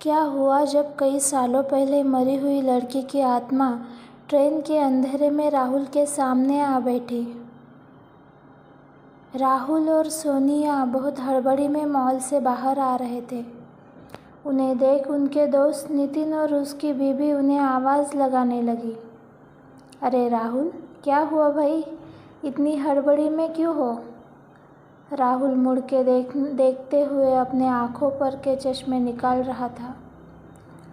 क्या हुआ जब कई सालों पहले मरी हुई लड़की की आत्मा ट्रेन के अंधेरे में राहुल के सामने आ बैठी। राहुल और सोनिया बहुत हड़बड़ी में मॉल से बाहर आ रहे थे। उन्हें देख उनके दोस्त नितिन और उसकी बीवी उन्हें आवाज़ लगाने लगी। अरे राहुल, क्या हुआ भाई, इतनी हड़बड़ी में क्यों हो? राहुल मुड़ के देखते हुए अपने आँखों पर के चश्मे निकाल रहा था।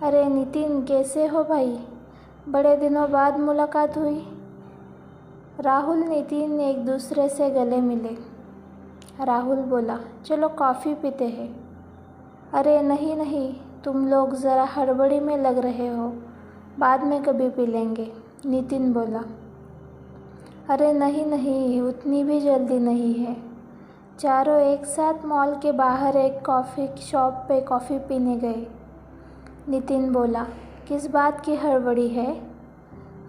अरे नितिन, कैसे हो भाई, बड़े दिनों बाद मुलाकात हुई। राहुल नितिन एक दूसरे से गले मिले। राहुल बोला, चलो कॉफ़ी पीते हैं। अरे नहीं नहीं, तुम लोग ज़रा हड़बड़ी में लग रहे हो, बाद में कभी पी लेंगे, नितिन बोला। अरे नहीं नहीं, उतनी भी जल्दी नहीं है। चारों एक साथ मॉल के बाहर एक कॉफ़ी शॉप पे कॉफ़ी पीने गए। नितिन बोला, किस बात की हड़बड़ी है?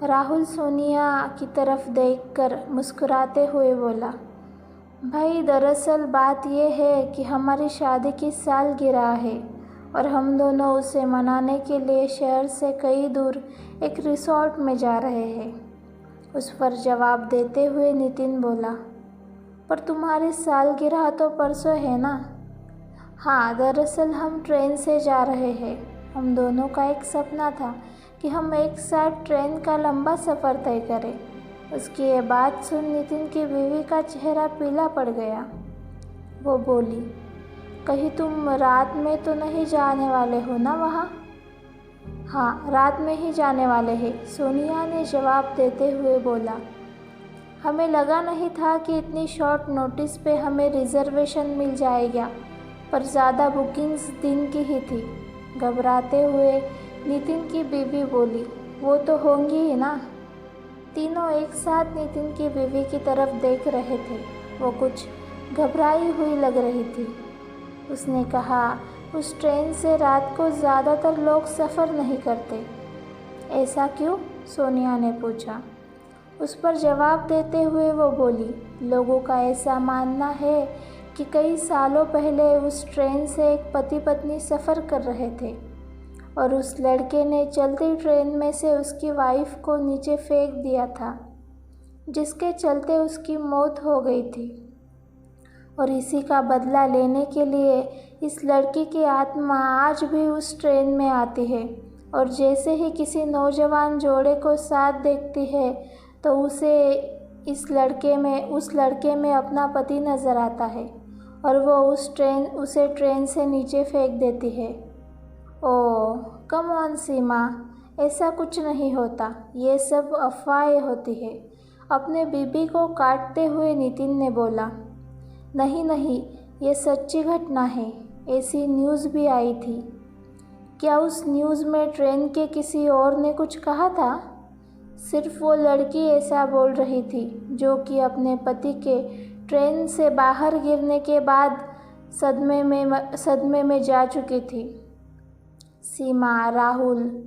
राहुल सोनिया की तरफ देखकर मुस्कुराते हुए बोला, भाई दरअसल बात यह है कि हमारी शादी की सालगिरह है और हम दोनों उसे मनाने के लिए शहर से कई दूर एक रिसोर्ट में जा रहे हैं। उस पर जवाब देते हुए नितिन बोला, पर तुम्हारी सालगिरह तो परसों है ना? हाँ, दरअसल हम ट्रेन से जा रहे हैं। हम दोनों का एक सपना था कि हम एक साथ ट्रेन का लंबा सफ़र तय करें। उसकी ये बात सुन नितिन की बीवी का चेहरा पीला पड़ गया। वो बोली, कहीं तुम रात में तो नहीं जाने वाले हो ना वहाँ? हाँ, रात में ही जाने वाले हैं, सोनिया ने जवाब देते हुए बोला। हमें लगा नहीं था कि इतनी शॉर्ट नोटिस पे हमें रिजर्वेशन मिल जाएगा, पर ज़्यादा बुकिंग्स दिन की ही थी। घबराते हुए नितिन की बीवी बोली, वो तो होंगी ही ना। तीनों एक साथ नितिन की बीवी की तरफ देख रहे थे। वो कुछ घबराई हुई लग रही थी। उसने कहा, उस ट्रेन से रात को ज़्यादातर लोग सफ़र नहीं करते। ऐसा क्यों? सोनिया ने पूछा। उस पर जवाब देते हुए वो बोली, लोगों का ऐसा मानना है कि कई सालों पहले उस ट्रेन से एक पति पत्नी सफ़र कर रहे थे और उस लड़के ने चलती ट्रेन में से उसकी वाइफ को नीचे फेंक दिया था, जिसके चलते उसकी मौत हो गई थी। और इसी का बदला लेने के लिए इस लड़की की आत्मा आज भी उस ट्रेन में आती है और जैसे ही किसी नौजवान जोड़े को साथ देखती है तो उसे उस लड़के में अपना पति नज़र आता है और वो उसे ट्रेन से नीचे फेंक देती है। ओह कम ऑन सीमा, ऐसा कुछ नहीं होता, ये सब अफवाहें होती है, अपने बीबी को काटते हुए नितिन ने बोला। नहीं नहीं, ये सच्ची घटना है, ऐसी न्यूज़ भी आई थी। क्या उस न्यूज़ में ट्रेन के किसी और ने कुछ कहा था? सिर्फ वो लड़की ऐसा बोल रही थी जो कि अपने पति के ट्रेन से बाहर गिरने के बाद सदमे में जा चुकी थी। सीमा राहुल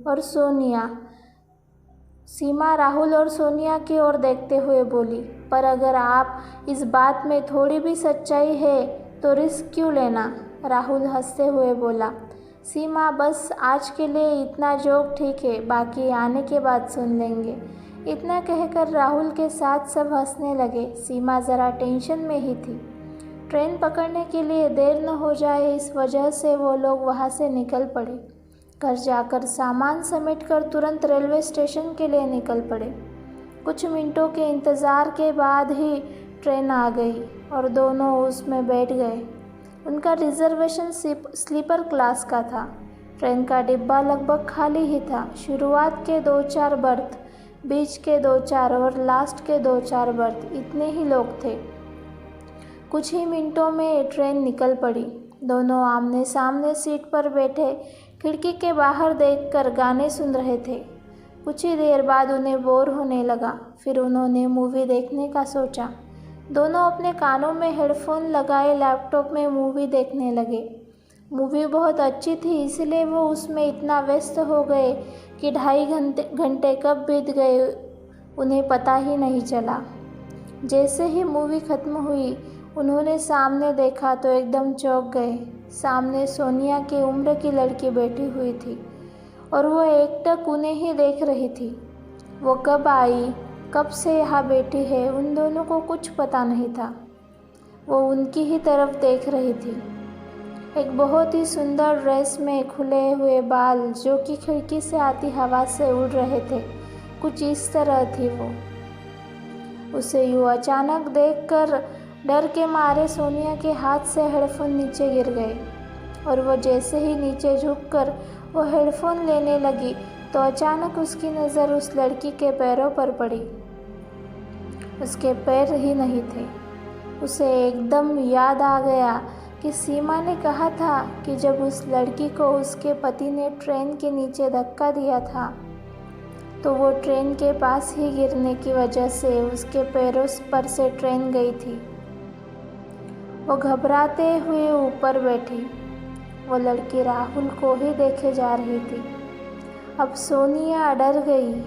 और सोनिया की ओर देखते हुए बोली, पर अगर आप इस बात में थोड़ी भी सच्चाई है तो रिस्क क्यों लेना? राहुल हंसते हुए बोला। सीमा, बस आज के लिए इतना जोक ठीक है, बाकी आने के बाद सुन लेंगे। इतना कहकर राहुल के साथ सब हंसने लगे। सीमा ज़रा टेंशन में ही थी। ट्रेन पकड़ने के लिए देर न हो जाए, इस वजह से वो लोग वहाँ से निकल पड़े। घर जाकर सामान समेटकर तुरंत रेलवे स्टेशन के लिए निकल पड़े। कुछ मिनटों के इंतज़ार के बाद ही ट्रेन आ गई और दोनों उसमें बैठ गए। उनका रिजर्वेशन स्लीपर क्लास का था। ट्रेन का डिब्बा लगभग खाली ही था। शुरुआत के 2-4 बर्थ, बीच के 2-4 और लास्ट के 2-4 बर्थ, इतने ही लोग थे। कुछ ही मिनटों में ट्रेन निकल पड़ी। दोनों आमने सामने सीट पर बैठे खिड़की के बाहर देखकर गाने सुन रहे थे। कुछ ही देर बाद उन्हें बोर होने लगा। फिर उन्होंने मूवी देखने का सोचा। दोनों अपने कानों में हेडफोन लगाए लैपटॉप में मूवी देखने लगे। मूवी बहुत अच्छी थी, इसलिए वो उसमें इतना व्यस्त हो गए कि 2.5 घंटे कब बीत गए उन्हें पता ही नहीं चला। जैसे ही मूवी ख़त्म हुई उन्होंने सामने देखा तो एकदम चौंक गए। सामने सोनिया की उम्र की लड़की बैठी हुई थी और वो एकटक उन्हें ही देख रही थी। वो कब आई, कब से यहाँ बैठी है, उन दोनों को कुछ पता नहीं था। वो उनकी ही तरफ देख रही थी। एक बहुत ही सुंदर ड्रेस में खुले हुए बाल जो कि खिड़की से आती हवा से उड़ रहे थे, कुछ इस तरह थी वो। उसे यूँ अचानक देखकर डर के मारे सोनिया के हाथ से हेडफोन नीचे गिर गए और वो जैसे ही नीचे झुककर वो हेडफोन लेने लगी तो अचानक उसकी नज़र उस लड़की के पैरों पर पड़ी। उसके पैर ही नहीं थे। उसे एकदम याद आ गया कि सीमा ने कहा था कि जब उस लड़की को उसके पति ने ट्रेन के नीचे धक्का दिया था तो वो ट्रेन के पास ही गिरने की वजह से उसके पैरों पर से ट्रेन गई थी। वो घबराते हुए ऊपर बैठी। वो लड़की राहुल को ही देखे जा रही थी। अब सोनिया डर गई।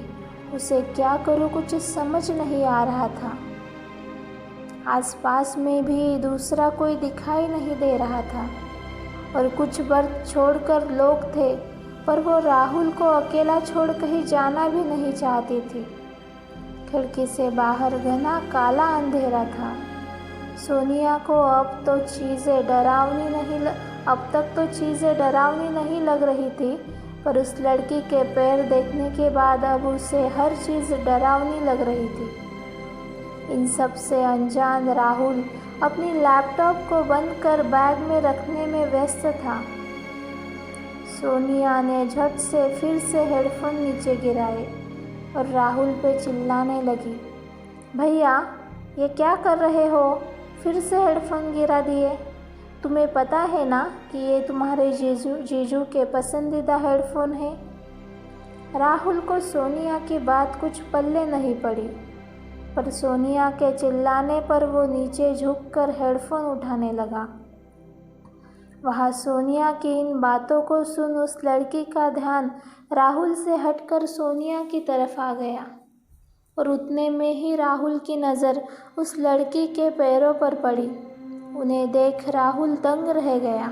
उसे क्या करूं कुछ समझ नहीं आ रहा था। आसपास में भी दूसरा कोई दिखाई नहीं दे रहा था और कुछ बर्थ छोड़कर लोग थे, पर वो राहुल को अकेला छोड़ कहीं जाना भी नहीं चाहती थी। खिड़की से बाहर घना काला अंधेरा था। सोनिया को अब तक तो चीज़ें डरावनी नहीं लग रही थी, पर उस लड़की के पैर देखने के बाद अब उसे हर चीज़ डरावनी लग रही थी। इन सब से अनजान राहुल अपनी लैपटॉप को बंद कर बैग में रखने में व्यस्त था। सोनिया ने झट से फिर से हेडफोन नीचे गिराए और राहुल पे चिल्लाने लगी, भैया ये क्या कर रहे हो? फिर से हेडफोन गिरा दिए। तुम्हें पता है ना कि ये तुम्हारे जीजू के पसंदीदा हेडफोन है। राहुल को सोनिया की बात कुछ पल्ले नहीं पड़ी, पर सोनिया के चिल्लाने पर वो नीचे झुककर हेडफोन उठाने लगा। वहाँ सोनिया की इन बातों को सुन उस लड़की का ध्यान राहुल से हटकर सोनिया की तरफ आ गया और उतने में ही राहुल की नज़र उस लड़की के पैरों पर पड़ी। उन्हें देख राहुल दंग रह गया।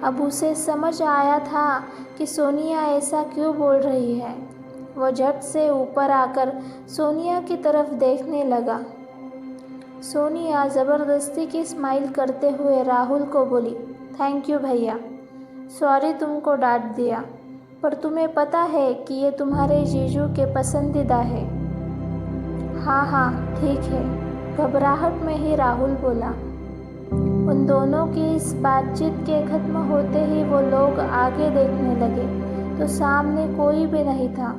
अब उसे समझ आया था कि सोनिया ऐसा क्यों बोल रही है। वो झट से ऊपर आकर सोनिया की तरफ देखने लगा। सोनिया ज़बरदस्ती की स्माइल करते हुए राहुल को बोली, थैंक यू भैया, सॉरी तुमको डांट दिया, पर तुम्हें पता है कि ये तुम्हारे जीजू के पसंदीदा है। हाँ हाँ ठीक है, घबराहट में ही राहुल बोला। उन दोनों की इस बातचीत के ख़त्म होते ही वो लोग आगे देखने लगे तो सामने कोई भी नहीं था।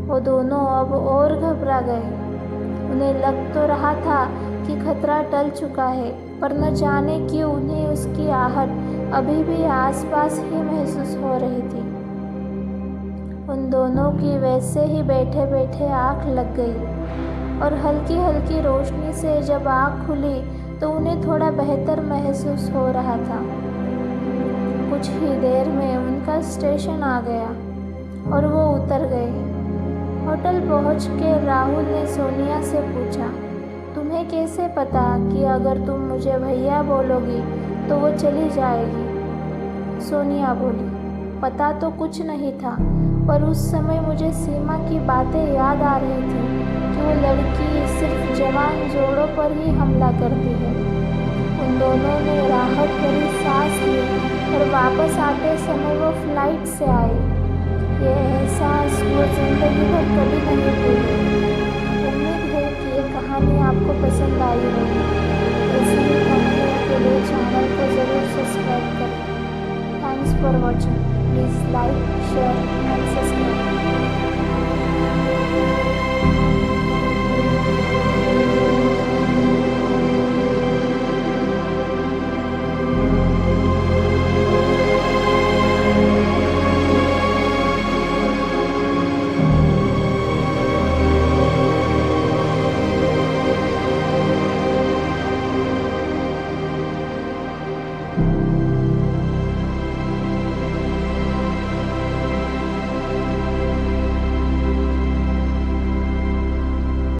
वो दोनों अब और घबरा गए। उन्हें लग तो रहा था कि खतरा टल चुका है, पर न जाने क्यों उन्हें उसकी आहट अभी भी आसपास ही महसूस हो रही थी। उन दोनों की वैसे ही बैठे बैठे आँख लग गई और हल्की हल्की रोशनी से जब आँख खुली तो उन्हें थोड़ा बेहतर महसूस हो रहा था। कुछ ही देर में उनका स्टेशन आ गया और वो उतर गए। होटल पहुंच के राहुल ने सोनिया से पूछा, तुम्हें कैसे पता कि अगर तुम मुझे भैया बोलोगी तो वो चली जाएगी? सोनिया बोली, पता तो कुछ नहीं था, पर उस समय मुझे सीमा की बातें याद आ रही थी कि वो लड़की सिर्फ जवान जोड़ों पर ही हमला करती है। उन दोनों ने राहत भरी सांस ली और वापस आते समय वो फ्लाइट से आए। ये एहसास वो जिंदगी भर कभी नहीं भूली। उम्मीद है कि ये कहानी आपको पसंद आई होगी। ऐसी ही कहानियों के लिए चैनल को ज़रूर सब्सक्राइब करें। Thanks for watching. Please like, share and subscribe.